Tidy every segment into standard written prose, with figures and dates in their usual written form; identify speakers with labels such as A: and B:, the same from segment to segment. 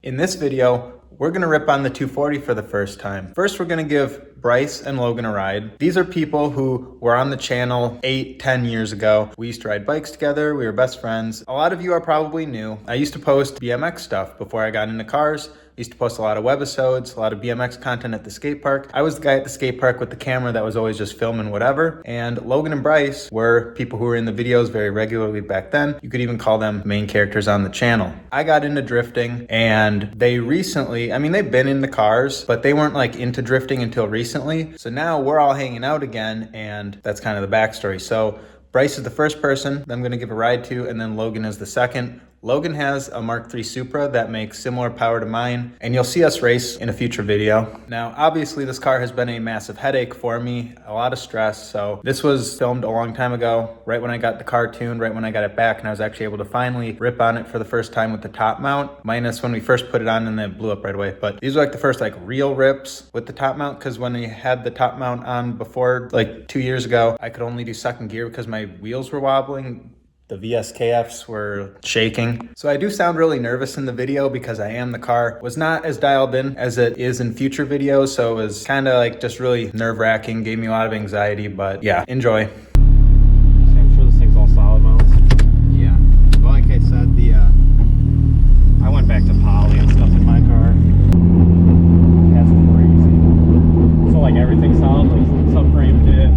A: In this video, we're going to rip on the 240 for the first time. First, we're going to give Bryce and Logan a ride. These are people who were on the channel 8-10 years ago. We used to ride bikes together. We were best friends. A lot of you are probably new. I used to post BMX stuff before I got into cars. I used to post a lot of webisodes, a lot of BMX content at the skate park. I was the guy at the skate park with the camera that was always just filming whatever. And Logan and Bryce were people who were in the videos very regularly back then. You could even call them main characters on the channel. I got into drifting and they recently, they've been in the cars, but they weren't like into drifting until recently. So now we're all hanging out again, and that's kind of the backstory. So Bryce is the first person that I'm gonna give a ride to, and then Logan is the second. Logan has a Mark III Supra that makes similar power to mine, and you'll see us race in a future video. Now, obviously this car has been a massive headache for me, a lot of stress. So this was filmed a long time ago, right when I got the car tuned, right when I got it back, and I was actually able to finally rip on it for the first time with the top mount, minus when we first put it on and then it blew up right away. But these are like the first like real rips with the top mount, because when we had the top mount on before, like 2 years ago, I could only do second gear because my wheels were wobbling. The VSKFs were shaking. So I do sound really nervous in the video because I am. The car was not as dialed in as it is in future videos. So it was kind of like just really nerve-wracking, gave me a lot of anxiety, but yeah, enjoy.
B: I'm sure this thing's all solid mounts.
A: Yeah, well, like I said,
B: I went back to poly and stuff in my car. That's crazy. So like everything's solid, like subframe diff.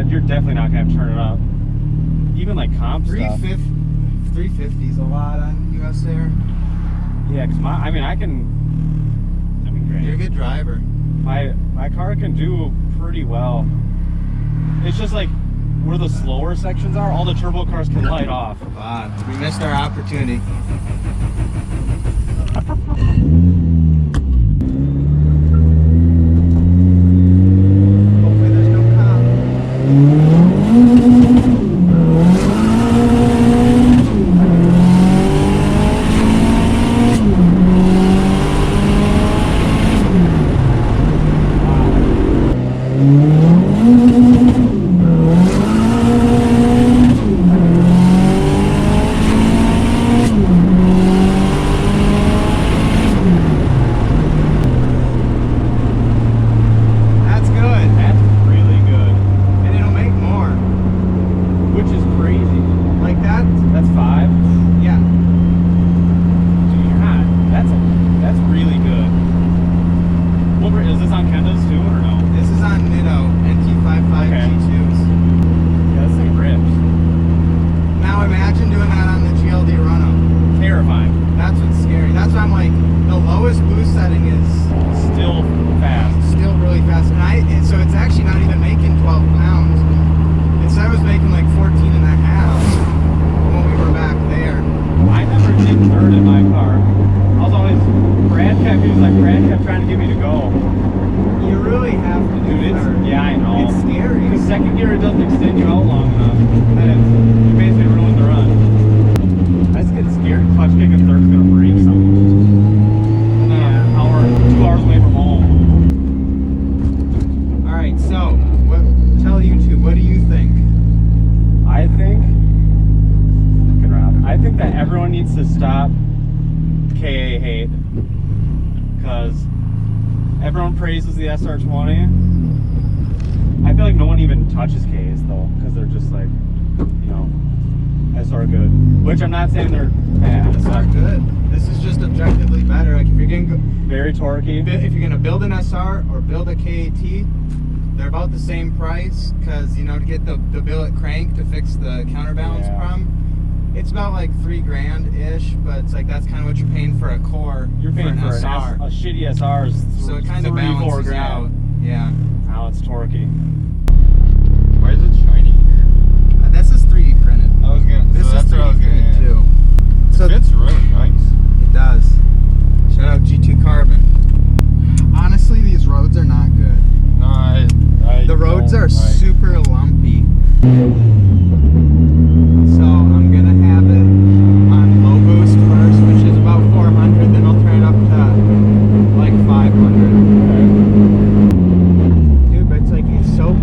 B: You're definitely not gonna have to turn it up. Even like comp stuff.
A: 350 is a lot on US Air.
B: Yeah, cause great.
A: You're a good driver.
B: My car can do pretty well. It's just like where the slower sections are, all the turbo cars can light off.
A: We missed our opportunity.
B: everyone needs to stop KA hate, because everyone praises the SR20. I feel like no one even touches KAs though, because they're just like, you know, SR good. Which I'm not saying they're bad.
C: SR good. This is just objectively better. Like if you're gonna go,
B: Very torquey.
C: if you're gonna build an SR or build a KAT, they're about the same price, because you know, to get the billet crank to fix the counterbalance problem, it's about like $3 grand ish. But it's like that's kind of what you're paying for a core.
B: You're paying for
C: an SR.
B: a shitty SR is
C: So it kind of
B: 3-4
C: balances
B: grand.
C: out. Yeah.
B: Now it's torquey.
D: Why is it shiny here?
C: This is 3D printed.
D: I was gonna.
C: This
D: so
C: is
D: that's what I was
C: 3D
D: gonna.
C: printed too. So
D: It fits really nice.
C: it does. Shout out G2 Carbon. Honestly, these roads are not good.
D: No,
C: The roads are super lumpy. So I'm gonna have it on low boost first, which is about 400. Then I'll turn it up to like 500. Dude, but it's like it's so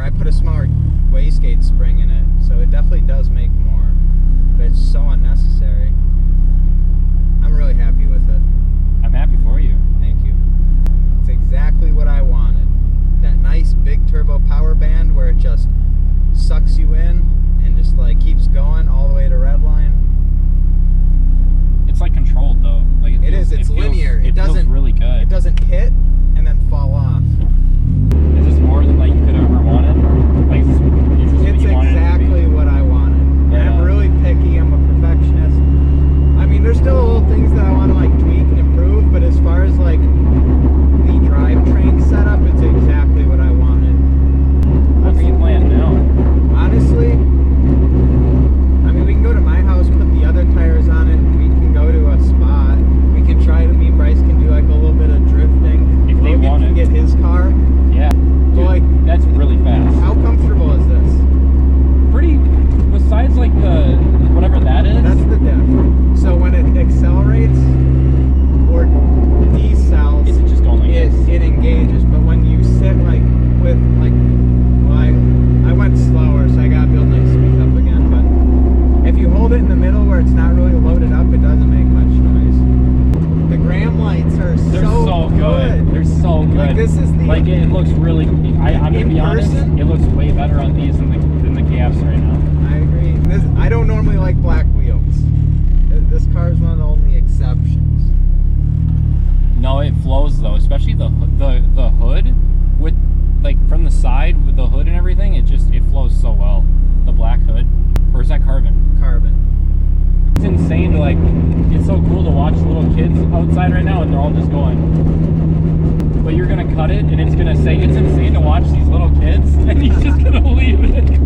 C: I put a smaller wastegate spring in it, so it definitely does make more, but it's so unnecessary. I'm really happy with it.
B: I'm happy for you.
C: Thank you. It's exactly what I wanted. That nice big turbo power band where it just sucks you in and just like keeps going all the way to redline.
B: It's like controlled though. Like
C: It is. It's linear.
B: It
C: doesn't
B: feels really good.
C: It doesn't hit and then fall off.
B: Is this more than like you could have ever wanted? Like is this what
C: It's
B: you wanted it to be?
C: exactly what I wanted.
B: Right
C: And I'm
B: on.
C: really picky. I'm a perfectionist. I mean, there's still little things that I want to like tweak and improve, but as far as like the drivetrain setup, it's exactly what I wanted.
B: What's the plan now?
C: Honestly, I mean, we can go to my house, put the other tires on it, and we can go to a spot. We can try to, me and Bryce can do like a little bit of drifting.
B: If they
C: Logan
B: want
C: can
B: it.
C: get his car.
B: Yeah.
C: So,
B: Dude,
C: like,
B: that's really fast.
C: how comfortable is this?
B: Pretty. Besides like the whatever that is.
C: That's the diff. So when it accelerates or decels,
B: Is it just going like this?
C: it engages. But when you sit like with like, well, I went slower, so I gotta build my speed up again. But if you hold it in the middle where it's not really loaded up, it doesn't make much noise. The gram lights are
B: They're so good. They're so good.
C: Like this is the
B: Like it looks really. I'm gonna
C: In
B: be honest.
C: person?
B: It looks way better on these than the KFs right now.
C: I agree. I don't normally like black wheels. This car is one of the only exceptions.
B: No, it flows though, especially the hood with like from the side with the hood and everything. It flows so well. The black hood, or is that carbon?
C: Carbon.
B: It's insane to like. It's so cool to watch little kids outside right now, and they're all just going. But you're gonna cut it, and it's gonna say it's insane to watch these little kids, and you're just gonna leave it.